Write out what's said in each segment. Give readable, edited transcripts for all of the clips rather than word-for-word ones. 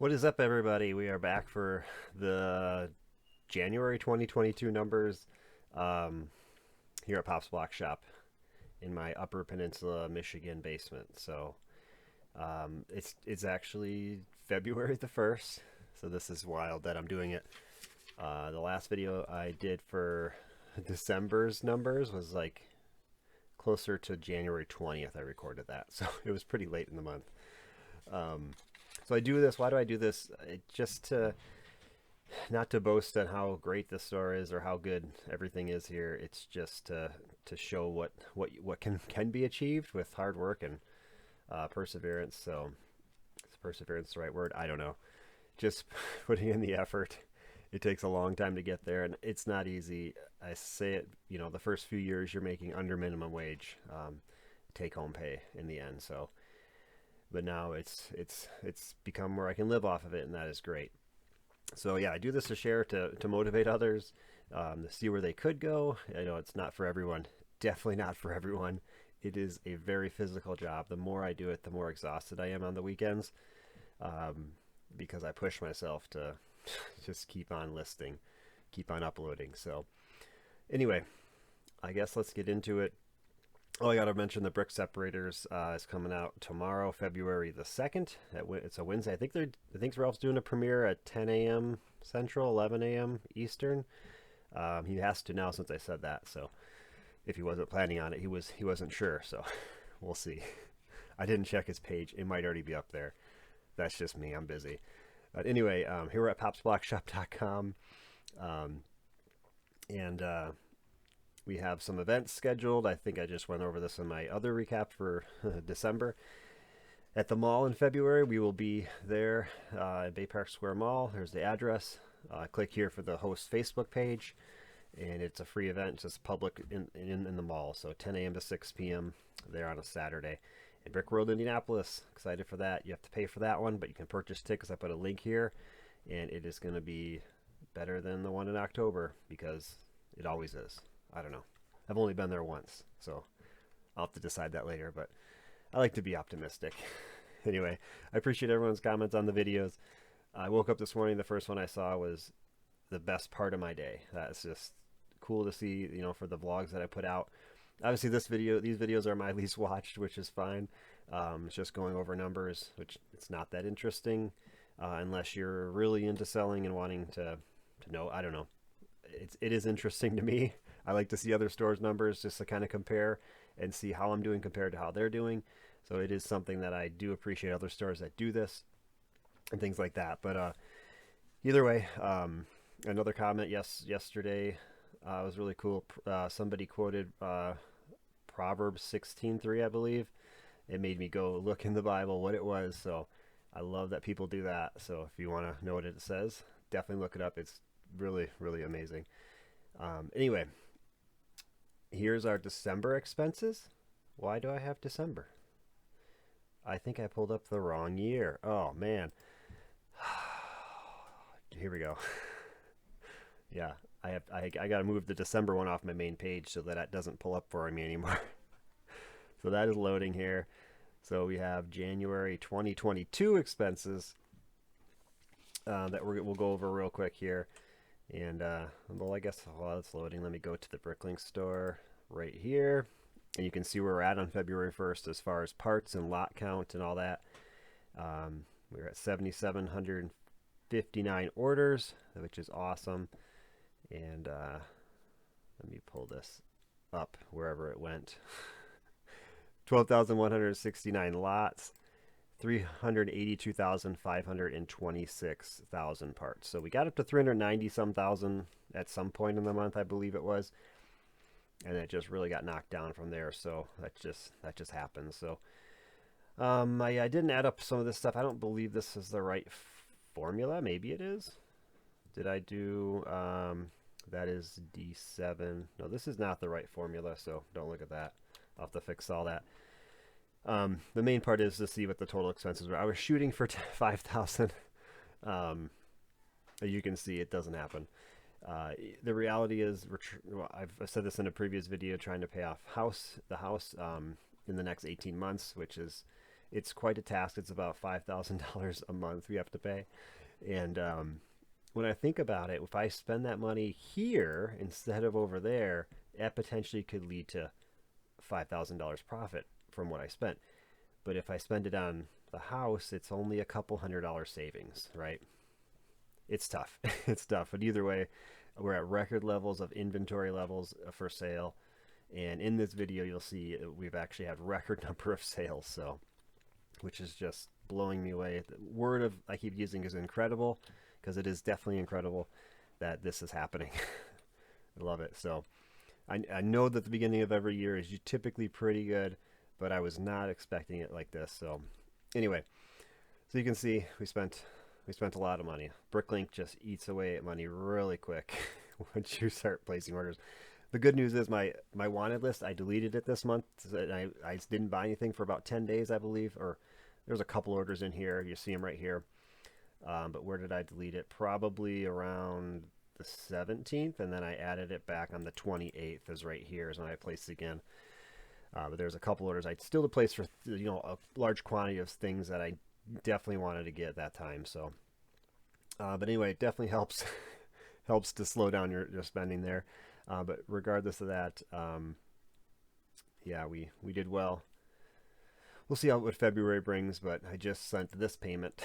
What is up, everybody? We are back for the January 2022 numbers um, here at Pop's Block Shop in my Upper Peninsula, Michigan basement. It's actually February the 1st, so this is wild that I'm doing it. The last video I did for December's numbers was like closer to January 20th. I recorded that, so it was pretty late in the month. Um, so I do this. Why do I do this? Just to not to boast on how great the store is or how good everything is here. It's just to show what can be achieved with hard work and perseverance. So, is perseverance the right word? I don't know. Just putting in the effort. It takes a long time to get there, and it's not easy. I say it. The first few years you're making under minimum wage, take home pay in the end. So, but now it's become where I can live off of it, and that is great. So yeah, I do this to share to motivate others, to see where they could go. I know it's not for everyone. Definitely not for everyone. It is a very physical job. The more I do it, the more exhausted I am on the weekends, um, because I push myself to just keep on listing, keep on uploading. So anyway, I guess let's get into it. Oh, I got to mention the Brick Separators is coming out tomorrow, February the 2nd. It's a Wednesday. I think Ralph's doing a premiere at 10 a.m. Central, 11 a.m. Eastern. He has to now since I said that. So if he wasn't planning on it, he wasn't sure. So we'll see. I didn't check his page. It might already be up there. That's just me. I'm busy. But anyway, here we're at popsblockshop.com. Um, and we have some events scheduled. I think I just went over this in my other recap for December. At the mall in February, we will be there at Bay Park Square Mall. There's the address. Click here for the host Facebook page, and it's a free event. It's just public in the mall. So 10 a.m. to 6 p.m. there on a Saturday. In Brick World, Indianapolis. Excited for that. You have to pay for that one, but you can purchase tickets. I put a link here, and it is going to be better than the one in October because it always is. I don't know. I've only been there once, so I'll have to decide that later, but I like to be optimistic. Anyway, I appreciate everyone's comments on the videos. I woke up this morning, the first one I saw was the best part of my day. That's just cool to see, for the vlogs that I put out. Obviously, these videos are my least watched, which is fine. It's just going over numbers, which it's not that interesting unless you're really into selling and wanting to know. I don't know. It is interesting to me. I like to see other stores' numbers just to kind of compare and see how I'm doing compared to how they're doing. So it is something that I do appreciate other stores that do this and things like that. But either way, another comment yesterday was really cool. Somebody quoted Proverbs 16:3, I believe. It made me go look in the Bible what it was. So I love that people do that. So if you want to know what it says, definitely look it up. It's really, really amazing. Anyway, here's our December expenses. Why do I have December? I think I pulled up the wrong year. Oh, man. Here we go. Yeah, I got to move the December one off my main page so that it doesn't pull up for me anymore. So that is loading here. So we have January 2022 expenses that we'll go over real quick here. And, well, I guess while it's loading, let me go to the Bricklink store right here. And you can see where we're at on February 1st as far as parts and lot count and all that. We're at 7,759 orders, which is awesome. And let me pull this up wherever it went. 12,169 lots. 382,526 parts. So we got up to 390 some thousand at some point in the month, I believe it was, and it just really got knocked down from there. So that just happens. So I didn't add up some of this stuff. I don't believe this is the right formula. Maybe it is. Did I do that is D7? No, this is not the right formula. So don't look at that. I'll have to fix all that. The main part is to see what the total expenses were. I was shooting for 5,000. As you can see, it doesn't happen. The reality is, I've said this in a previous video, trying to pay off the house in the next 18 months, which is It's quite a task. It's about $5,000 a month we have to pay. And when I think about it, if I spend that money here instead of over there, that potentially could lead to $5,000 profit from what I spent. But if I spend it on the house, it's only a couple $100 savings, right? It's tough. It's tough. But either way, we're at record levels of inventory levels for sale. And in this video, you'll see we've actually had record number of sales. So, which is just blowing me away. The word of I keep using is incredible, because it is definitely incredible that this is happening. I love it. So I know that the beginning of every year is typically pretty good, but I was not expecting it like this. So anyway, so you can see we spent a lot of money. Bricklink just eats away at money really quick once you start placing orders. The good news is my wanted list, I deleted it this month. And I didn't buy anything for about 10 days, I believe, or there's a couple orders in here. You see them right here. But where did I delete it? Probably around the 17th, and then I added it back on the 28th, is right here is when I placed it again. But there's a couple orders I still to place for, a large quantity of things that I definitely wanted to get at that time. So, but anyway, it definitely helps helps to slow down your spending there. But regardless of that, yeah, we did well. We'll see what February brings, but I just sent this payment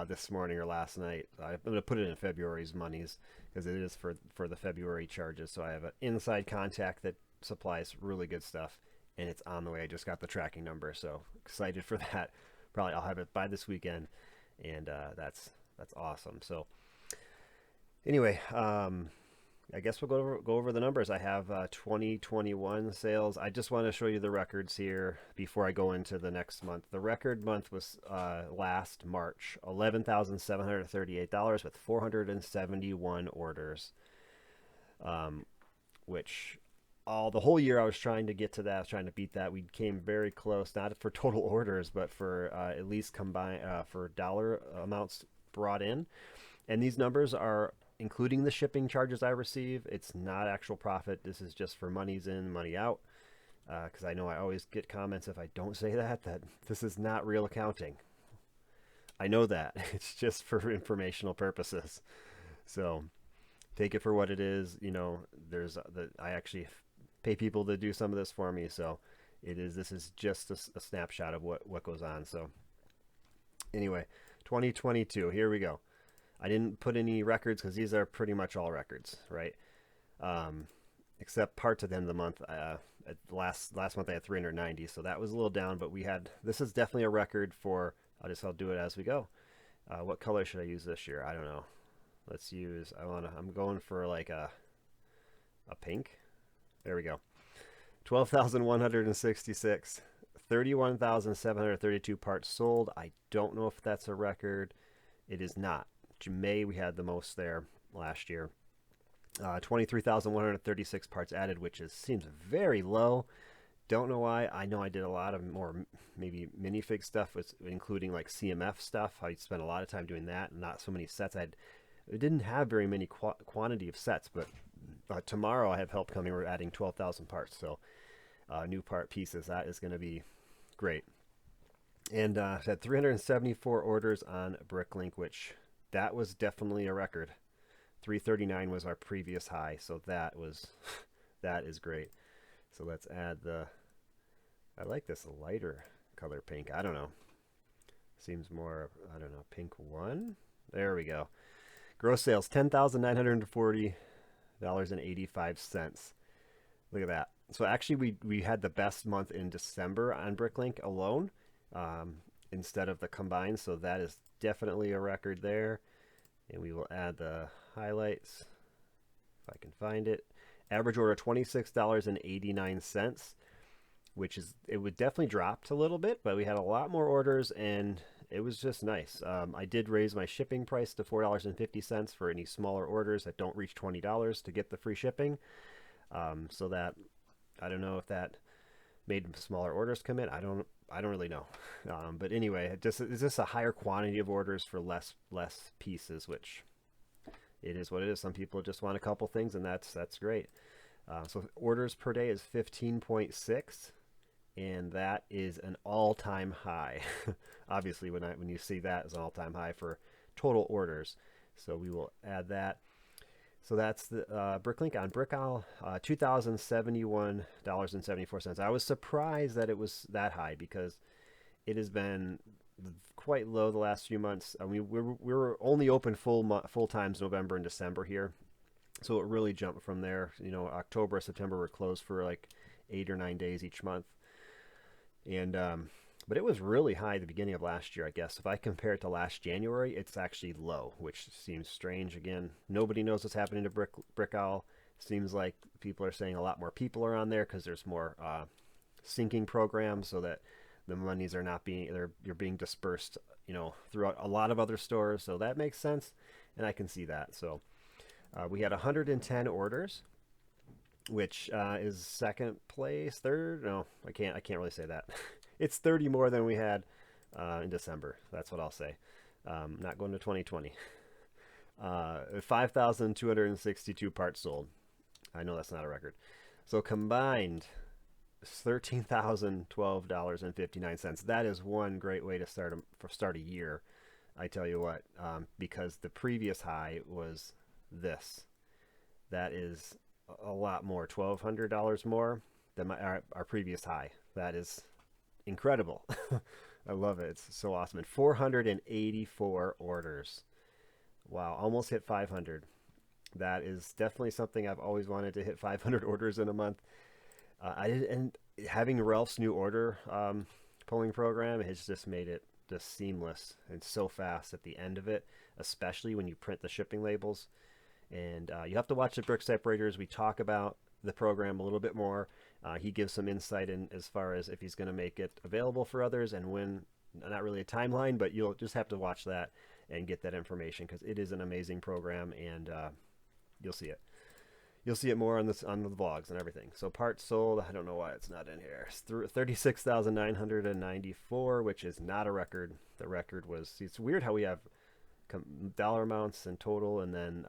this morning or last night. I'm going to put it in February's monies because it is for the February charges. So I have an inside contact that supplies really good stuff, and it's on the way. I just got the tracking number, so excited for that. Probably I'll have it by this weekend, and that's awesome. So anyway, I guess we'll go over the numbers. I have 2021 sales. I just want to show you the records here before I go into the next month. The record month was last March, $11,738 with 471 orders, which the whole year I was trying to get to that. I was trying to beat that. We came very close, not for total orders, but for at least combined for dollar amounts brought in. And these numbers are including the shipping charges I receive. It's not actual profit. This is just for money's in, money out. Because I know I always get comments if I don't say that this is not real accounting. I know that. It's just for informational purposes. So take it for what it is. I actually pay people to do some of this for me. So this is just a snapshot of what goes on. So anyway, 2022, here we go. I didn't put any records because these are pretty much all records, right? Except parts at the end of the month. Last month I had 390, so that was a little down, but this is definitely a record for, I'll do it as we go. What color should I use this year? I don't know. Let's use, I'm going for like a pink. There we go. 12,166, 31,732 parts sold. I don't know if that's a record. It is not. May we had the most there last year. 23,136 parts added, which seems very low. Don't know why. I know I did a lot of more maybe minifig stuff, including like CMF stuff. I spent a lot of time doing that, not so many sets. I didn't have very many quantity of sets, but tomorrow I have help coming. We're adding 12,000 parts, so new part pieces. That is going to be great. And I had 374 orders on Bricklink, which that was definitely a record. 339 was our previous high, so that is great. So let's add I like this lighter color pink. I don't know. Seems more, I don't know, pink 1? There we go. Gross sales, $10,940.85. Look at that. So actually we had the best month in December on Bricklink alone, instead of the combined, so that is definitely a record there. And we will add the highlights if I can find it. Average order $26.89, which it would definitely dropped a little bit, but we had a lot more orders and it was just nice. I did raise my shipping price to $4.50 for any smaller orders that don't reach $20 to get the free shipping. So that I don't know if that made smaller orders come in. I don't really know. But anyway, it's just a higher quantity of orders for less pieces, which it is what it is. Some people just want a couple things, and that's great. So orders per day is 15.6, and that is an all-time high. Obviously, when you see that as an all-time high for total orders, so we will add that. So that's the Bricklink on Brickowl, $2,071.74. I was surprised that it was that high because it has been quite low the last few months. I mean, we were only open full times November and December here, so it really jumped from there. You know, October, September were closed for like 8 or 9 days each month, and but it was really high at the beginning of last year, I guess. If I compare it to last January, it's actually low, which seems strange. Again, nobody knows what's happening to Brickowl. Seems like people are saying a lot more people are on there because there's more syncing programs, so that the monies are not being you're being dispersed, you know, throughout a lot of other stores. So that makes sense, and I can see that. So we had 110 orders, which is second place, third. No, I can't really say that. It's 30 more than we had in December. That's what I'll say. Not going to 2020. 5,262 parts sold. I know that's not a record. So combined, $13,012.59. That is one great way to start a year. I tell you what, because the previous high was this. That is a lot more, $1,200 more than our previous high. That is incredible. I love it. It's so awesome. And 484 orders. Wow, almost hit 500. That is definitely something I've always wanted to hit 500 orders in a month. And having Ralph's new order pulling program has just made it just seamless and so fast at the end of it, especially when you print the shipping labels. And you have to watch the brick separators. We talk about the program a little bit more. He gives some insight in as far as if he's going to make it available for others and when. Not really a timeline, but you'll just have to watch that and get that information because it is an amazing program, and you'll see it. You'll see it more on the vlogs and everything. So parts sold, I don't know why it's not in here. It's 36,994, which is not a record. The record was, it's weird how we have dollar amounts and total, and then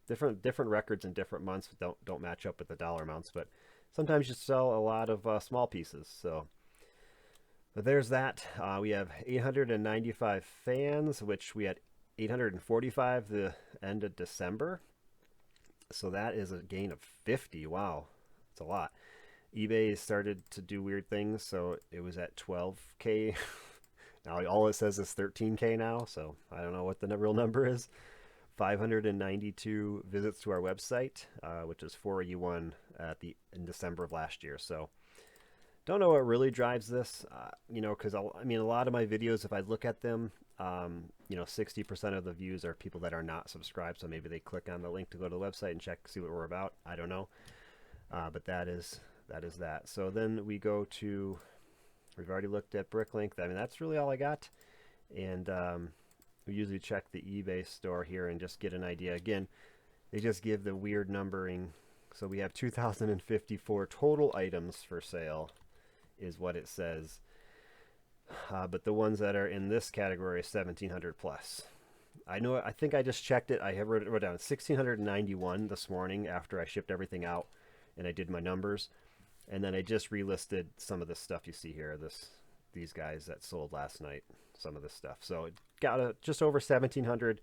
different records in different months don't match up with the dollar amounts, but sometimes you sell a lot of small pieces. So but there's that. We have 895 fans, which we had 845 the end of December. So that is a gain of 50. Wow, it's a lot. eBay started to do weird things, so it was at 12K. Now all it says is 13K now, so I don't know what the real number is. 592 visits to our website, which is 481 in December of last year. So don't know what really drives this, you know, because I mean, a lot of my videos, if I look at them, you know, 60% of the views are people that are not subscribed, so maybe they click on the link to go to the website and check, see what we're about. I don't know, but that is that. So then we go to, we've already looked at Bricklink. I mean, that's really all I got, and we usually check the eBay store here and just get an idea. Again, they just give the weird numbering, so we have 2,054 total items for sale is what it says, but the ones that are in this category is 1,700 plus. I think I just checked it. I have wrote down 1,691 this morning after I shipped everything out and I did my numbers, and then I just relisted some of the stuff you see here, these guys that sold last night, some of this stuff. So it got just over 1,700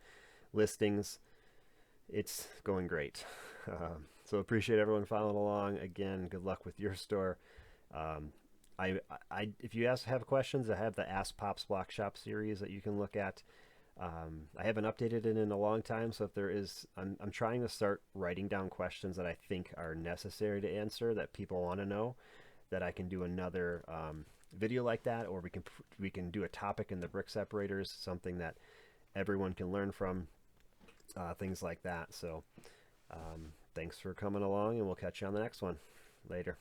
listings. It's going great. So appreciate everyone following along. Again, good luck with your store. If you have questions, I have the Ask Pops Block Shop series that you can look at. I haven't updated it in a long time, so if there is, I'm trying to start writing down questions that I think are necessary to answer that people want to know, that I can do another video like that, or we can do a topic in the brick separators, something that everyone can learn from, things like that. So thanks for coming along, and we'll catch you on the next one. Later.